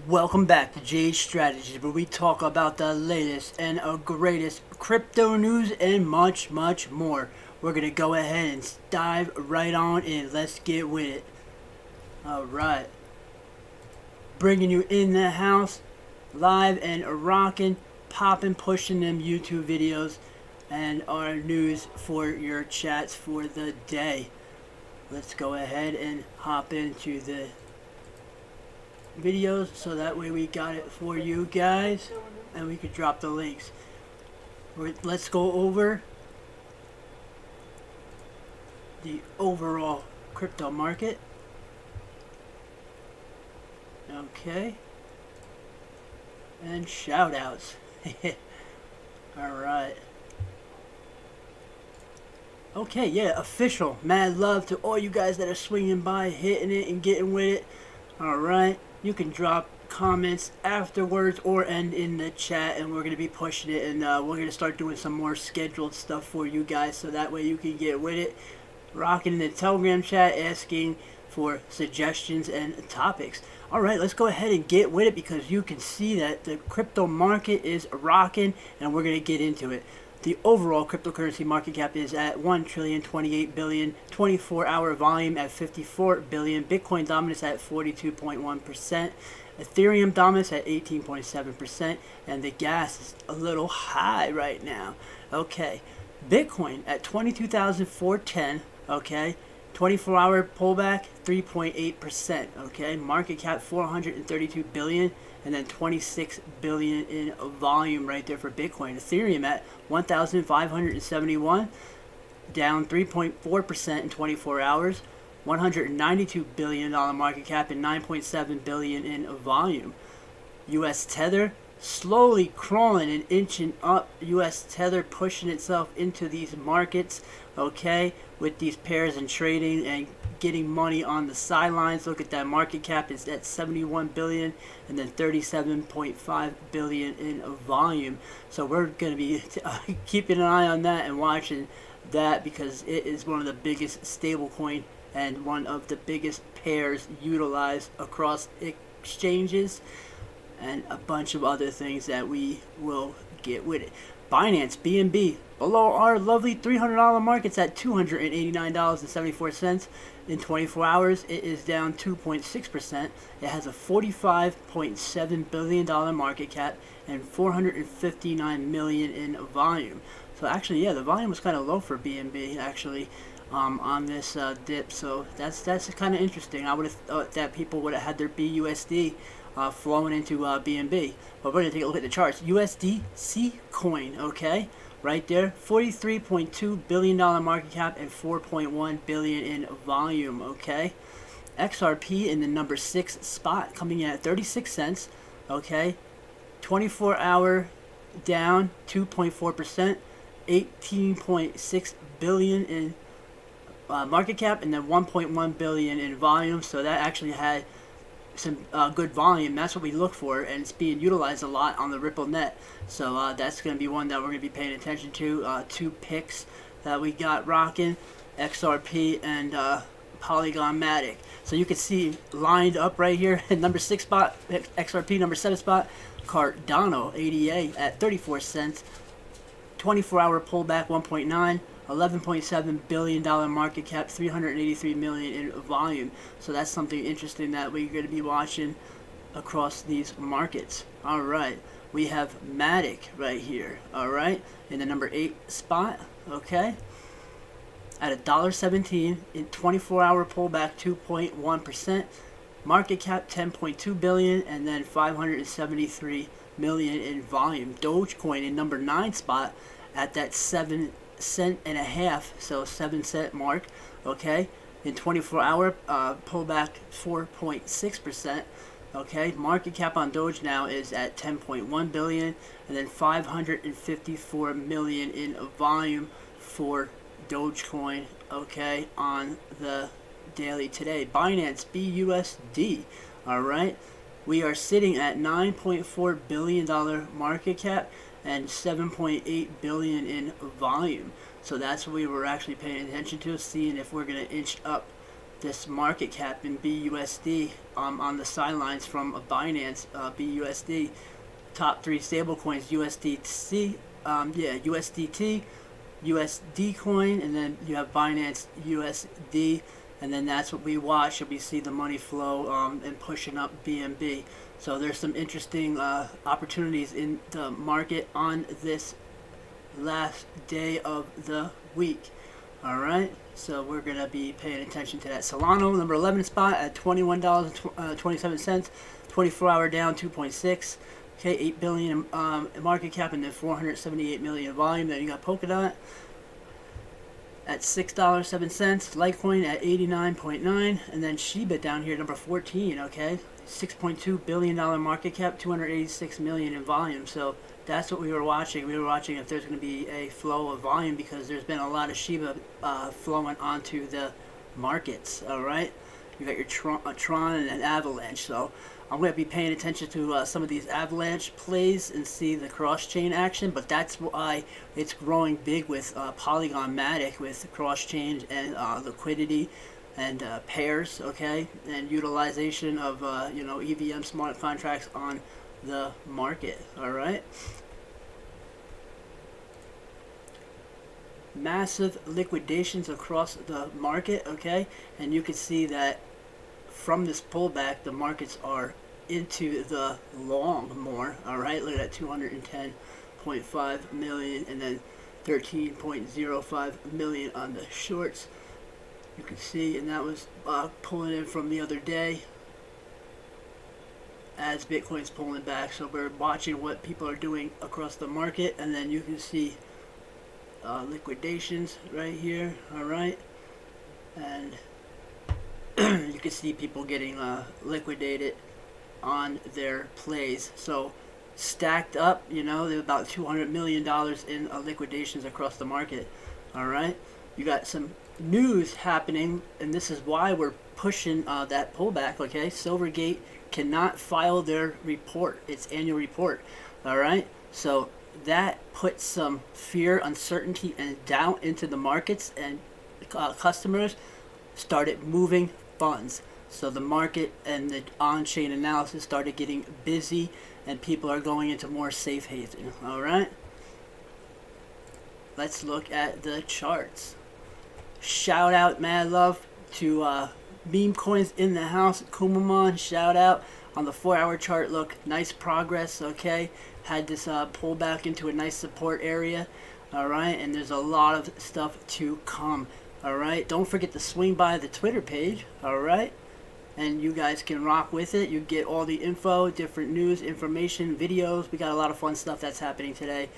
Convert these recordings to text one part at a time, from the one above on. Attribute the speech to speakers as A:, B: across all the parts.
A: Welcome back to Jay's Strategies, where we talk about the latest and greatest crypto news and much, much more. We're going to go ahead and dive right on in. Let's get with it. Alright. Bringing you in the house, live and rocking, popping, pushing them YouTube videos and our news for your chats for the day. Let's go ahead and hop into the videos so that way we got it for you guys and we could drop the links. Let's go over the overall crypto market. Okay, and shout outs. Alright. Okay, yeah, official. Mad love to all you guys that are swinging by, hitting it and getting with it. Alright, you can drop comments afterwards or end in the chat, and we're going to be pushing it, and we're going to start doing some more scheduled stuff for you guys so that way you can get with it. Rocking in the Telegram chat, asking for suggestions and topics. Alright, let's go ahead and get with it because you can see that the crypto market is rocking, and we're going to get into it. The overall cryptocurrency market cap is at $1,028 billion, 24-hour volume at 54 billion, Bitcoin dominance at 42.1%, Ethereum dominance at 18.7%, and the gas is a little high right now. Okay, Bitcoin at 22,410, okay, 24-hour pullback 3.8%, okay, market cap 432 billion, and then 26 billion in volume right there for Bitcoin. Ethereum at 1,571, down 3.4% in 24 hours, $192 billion market cap and 9.7 billion in volume. US Tether slowly crawling and inching up. US Tether pushing itself into these markets, okay, with these pairs and trading and getting money on the sidelines. Look at that, market cap is at 71 billion and then 37.5 billion in volume. So we're going to be keeping an eye on that and watching that because it is one of the biggest stablecoin and one of the biggest pairs utilized across exchanges and a bunch of other things that we will get with it. Binance BNB below our lovely $300 markets at $289.74. In 24 hours, it is down 2.6%. It has a $45.7 billion market cap and 459 million in volume. So actually, yeah, the volume was kind of low for BNB actually on this dip. So that's kind of interesting. I would have thought that people would have had their BUSD flowing into BNB. But we're going to take a look at the charts. USDC coin, okay? Right there, $43.2 billion market cap and 4.1 billion in volume, okay? XRP in the number 6 spot, coming in at 36 cents, okay? 24-hour down 2.4%, 18.6 billion in market cap and then 1.1 billion in volume. So that actually had some good volume. That's what we look for, and it's being utilized a lot on the Ripple net. So that's going to be one that we're going to be paying attention to. Two picks that we got rocking, XRP and Polygon Matic. So you can see lined up right here, number 6 spot, XRP, number 7 spot, Cardano, ADA at 34 cents, 24-hour pullback 1.9, $11.7 billion market cap, 383 million in volume. So that's something interesting that we're going to be watching across these markets. All right, we have Matic right here. All right, in the number 8 spot. Okay, at $1.17 in 24-hour pullback 2.1%, market cap 10.2 billion, and then 573 million in volume. Dogecoin in number 9 spot at that 7 cent and a half, so 7 cent mark, okay, in 24-hour pullback 4.6%, okay. Market cap on Doge now is at 10.1 billion, and then 554 million in volume for Dogecoin, okay, on the daily today. Binance BUSD, all right, we are sitting at $9.4 billion market cap and 7.8 billion in volume. So that's what we were actually paying attention to, seeing if we're going to inch up this market cap in BUSD on the sidelines from Binance. BUSD, top 3 stablecoins: USDC, USDT, USD coin, and then you have Binance USD, and then that's what we watch, and we see the money flow and pushing up BNB. So there's some interesting opportunities in the market on this last day of the week. All right, so we're gonna be paying attention to that. Solana, number 11 spot at $21.27, 24-hour down 2.6. Okay, 8 billion market cap and then 478 million volume. Then you got Polkadot at $6.07, Litecoin at 89.9, and then Shiba down here, number 14. Okay, $6.2 billion market cap, 286 million in volume. So that's what we were watching. We were watching if there's going to be a flow of volume, because there's been a lot of Shiba flowing onto the markets. All right, you got your Tron and an Avalanche. So I'm going to be paying attention to some of these Avalanche plays and see the cross-chain action, but that's why it's growing big with Polygon Matic, with cross-chain and liquidity and pairs, okay, and utilization of EVM smart contracts on the market. All right, massive liquidations across the market, okay, and you can see that from this pullback the markets are into the long more. All right, look at that, 210.5 million and then 13.05 million on the shorts, you can see, and that was pulling in from the other day as Bitcoin's pulling back. So we're watching what people are doing across the market, and then you can see liquidations right here. All right, and you can see people getting liquidated on their plays. So stacked up, there's about $200 million in liquidations across the market. All right, you got some news happening, and this is why we're pushing that pullback. Okay, Silvergate cannot file their report, its annual report. All right, so that puts some fear, uncertainty, and doubt into the markets, and customers started moving funds. So the market and the on-chain analysis started getting busy, and people are going into more safe haven. All right, let's look at the charts. Shout out, mad love to meme coins in the house. Kumamon, shout out on the 4-hour chart. Look, nice progress. Okay, had this pull back into a nice support area. All right, and there's a lot of stuff to come. All right, don't forget to swing by the Twitter page. All right, and you guys can rock with it. You get all the info, different news, information, videos. We got a lot of fun stuff that's happening today.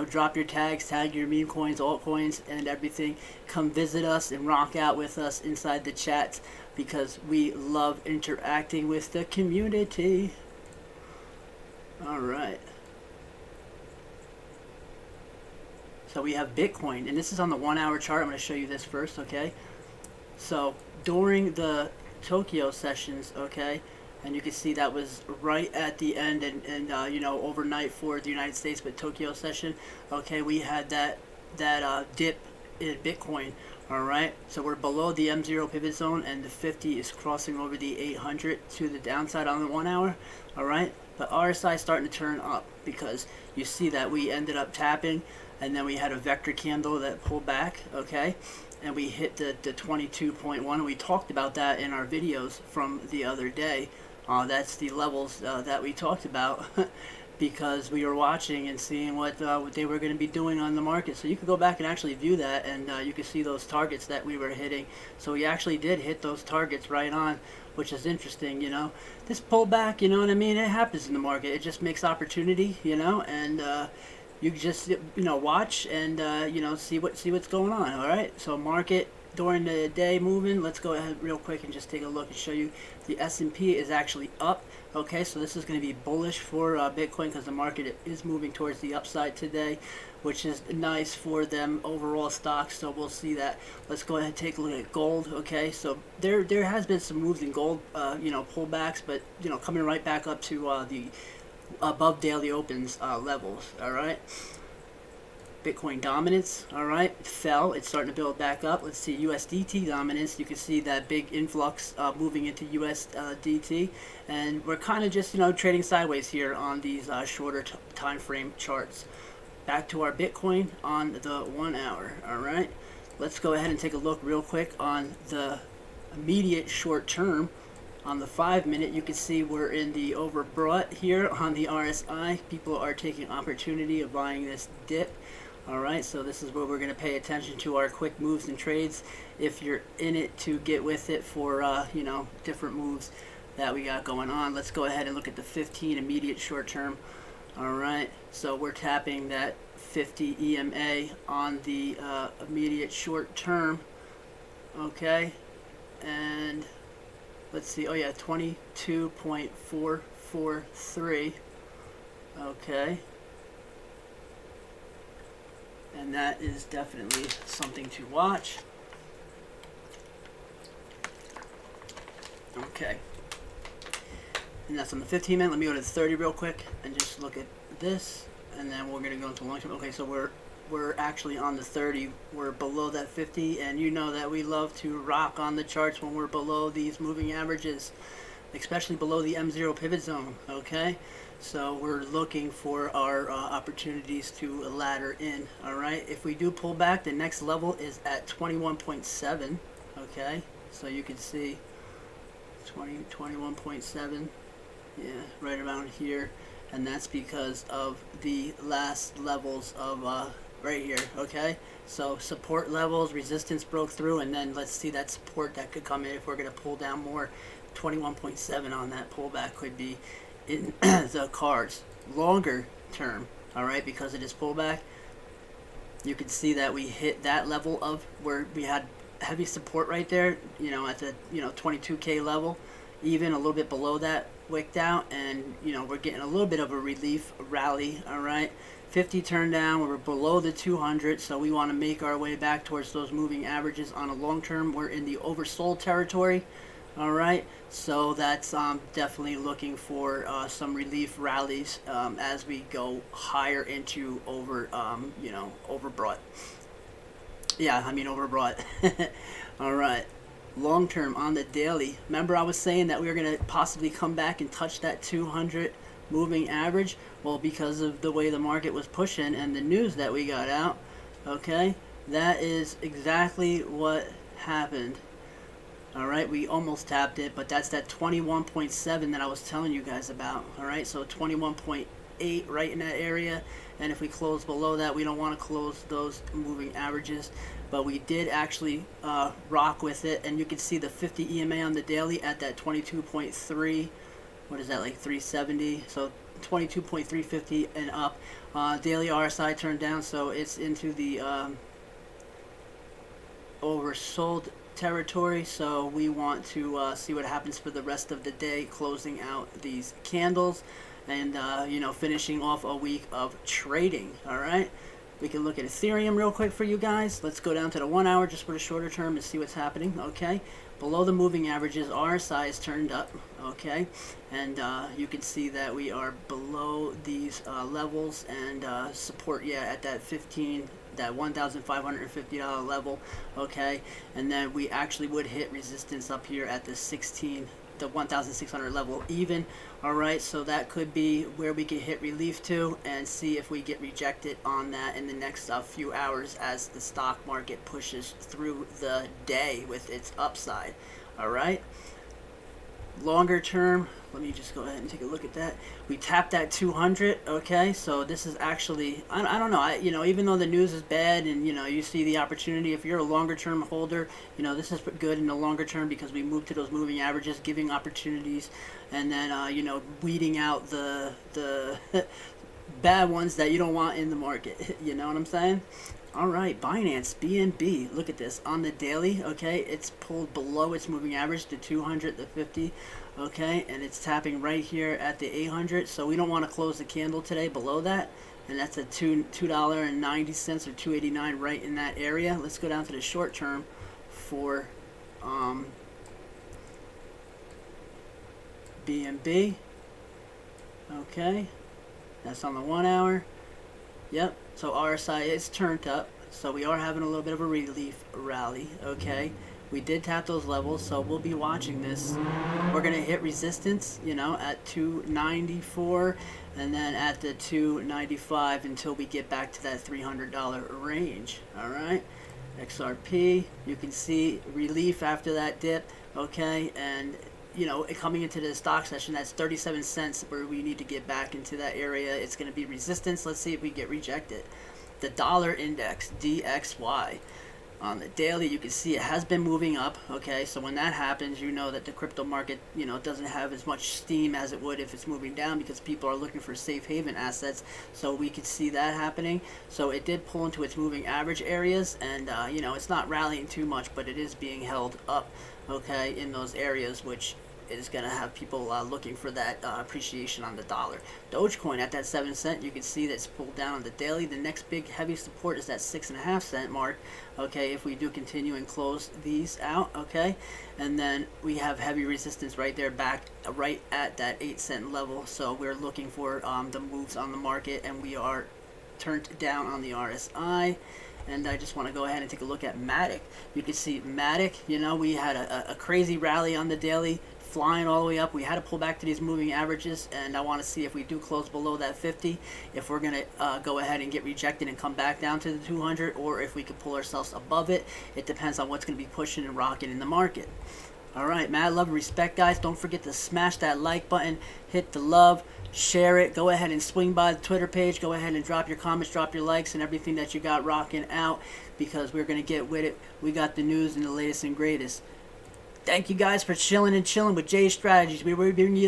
A: Drop your tags, tag your meme coins, altcoins, and everything. Come visit us and rock out with us inside the chats, because we love interacting with the community. All right. So we have Bitcoin, and this is on the 1-hour chart. I'm going to show you this first, okay? So during the Tokyo sessions, okay, and you can see that was right at the end, and overnight for the United States, but Tokyo session, okay, we had that dip in Bitcoin. All right, so we're below the M0 pivot zone, and the 50 is crossing over the 800 to the downside on the 1 hour. All right, but RSI is starting to turn up, because you see that we ended up tapping, and then we had a vector candle that pulled back, okay, and we hit the 22.1. We talked about that in our videos from the other day. That's the levels that we talked about because we were watching and seeing what they were going to be doing on the market. So you can go back and actually view that, and you can see those targets that we were hitting. So we actually did hit those targets right on, which is interesting. This pullback, you know what I mean, it happens in the market. It just makes opportunity, and you just watch and see what's going on. All right, so market during the day moving. Let's go ahead real quick and just take a look and show you the S&P is actually up. Okay, so this is going to be bullish for Bitcoin, because the market is moving towards the upside today, which is nice for them overall stocks. So we'll see that. Let's go ahead and take a look at gold. Okay, so there has been some moves in gold, pullbacks, but coming right back up to the above daily opens levels. All right, Bitcoin dominance, all right, fell. It's starting to build back up. Let's see USDT dominance. You can see that big influx moving into USDT, and we're kind of just trading sideways here on these shorter time frame charts. Back to our Bitcoin on the 1 hour. All right, let's go ahead and take a look real quick on the immediate short term. On the 5 minute, you can see we're in the overbought here on the RSI. People are taking opportunity of buying this dip. All right, so this is where we're going to pay attention to our quick moves and trades. If you're in it to get with it for different moves that we got going on. Let's go ahead and look at the 15 immediate short term. All right, so we're tapping that 50 EMA on the immediate short term. Okay, and let's see. Oh yeah, 22.443. Okay. And that is definitely something to watch. Okay. And that's on the 15 minute. Let me go to the 30 real quick and just look at this. And then we're going to go into long term. Okay, so we're actually on the 30. We're below that 50. And you know that we love to rock on the charts when we're below these moving averages, especially below the M0 pivot zone. Okay. So we're looking for our opportunities to ladder in. All right. If we do pull back, the next level is at 21.7. Okay. So you can see 21.7. Yeah, right around here. And that's because of the last levels of right here. Okay. So support levels, resistance broke through, and then let's see that support that could come in if we're going to pull down more. 21.7 on that pullback could be in the cards. Longer term, all right, because of this pullback, you can see that we hit that level of where we had heavy support right there, at the 22k level, even a little bit below that, wicked out, and we're getting a little bit of a relief rally. All right, 50 turned down, we're below the 200, so we want to make our way back towards those moving averages. On a long term, we're in the oversold territory. All right, so that's definitely looking for some relief rallies as we go higher into overbought. Yeah, I mean overbought. All right, long term on the daily. Remember, I was saying that we were going to possibly come back and touch that 200 moving average. Well, because of the way the market was pushing and the news that we got out, okay, that is exactly what happened. All right, we almost tapped it, but that's that 21.7 that I was telling you guys about. All right, so 21.8 right in that area. And if we close below that, we don't want to close those moving averages. But we did actually rock with it. And you can see the 50 EMA on the daily at that 22.3. What is that, like 370? So 22.350 and up. Daily RSI turned down, so it's into the oversold territory, so we want to see what happens for the rest of the day, closing out these candles and finishing off a week of trading. All right, we can look at Ethereum real quick for you guys. Let's go down to the 1 hour just for the shorter term and see what's happening. Okay, below the moving averages, RSI is turned up. Okay, and you can see that we are below these levels and support, yeah, at that that $1,550 level. Okay, and then we actually would hit resistance up here at the 1,600 level even. All right, so that could be where we can hit relief to and see if we get rejected on that in the next few hours as the stock market pushes through the day with its upside. All right, longer term, let me just go ahead and take a look at that. We tapped that 200. Okay, so this is actually, I don't know, even though the news is bad and you see the opportunity, if you're a longer term holder, this is good in the longer term because we move to those moving averages, giving opportunities, and then weeding out the bad ones that you don't want in the market. You know what I'm saying? All right, Binance, BNB, look at this on the daily. Okay, it's pulled below its moving average, the 200, the 50. Okay, and it's tapping right here at the 800. So we don't want to close the candle today below that, and that's a $2.90 or $2.89 right in that area. Let's go down to the short term for BNB. Okay, that's on the 1 hour. Yep, So RSI is turned up. So we are having a little bit of a relief rally, okay? We did tap those levels, so we'll be watching this. We're going to hit resistance, you know, at 294 and then at the 295 until we get back to that $300 range, all right? XRP, you can see relief after that dip, okay? And you know, coming into the stock session, that's 37 cents where we need to get back into that area. It's going to be resistance. Let's see if we get rejected. The dollar index, DXY. On the daily, you can see it has been moving up, okay? So when that happens, you know that the crypto market, you know, doesn't have as much steam as it would if it's moving down because people are looking for safe haven assets. So we could see that happening. So it did pull into its moving average areas, and, you know, it's not rallying too much, but it is being held up, okay, in those areas, which is going to have people looking for that appreciation on the dollar. Dogecoin at that 7 cent, you can see that's pulled down on the daily. The next big heavy support is that 6.5 cent mark, okay, if we do continue and close these out, okay. And then we have heavy resistance right there back right at that 8 cent level. So we're looking for the moves on the market, and we are turned down on the RSI. And I just want to go ahead and take a look at Matic. You can see Matic, you know, we had a crazy rally on the daily, flying all the way up. We had to pull back to these moving averages, and I want to see if we do close below that 50, if we're going to go ahead and get rejected and come back down to the 200, or if we could pull ourselves above it. It depends on what's going to be pushing and rocking in the market. All right, mad love and respect, guys. Don't forget to smash that like button, hit the love, share it. Go ahead and swing by the Twitter page. Go ahead and drop your comments, drop your likes, and everything that you got rocking out, because we're going to get with it. We got the news and the latest and greatest. Thank you guys for chilling with Jay's Strategies. We will bring you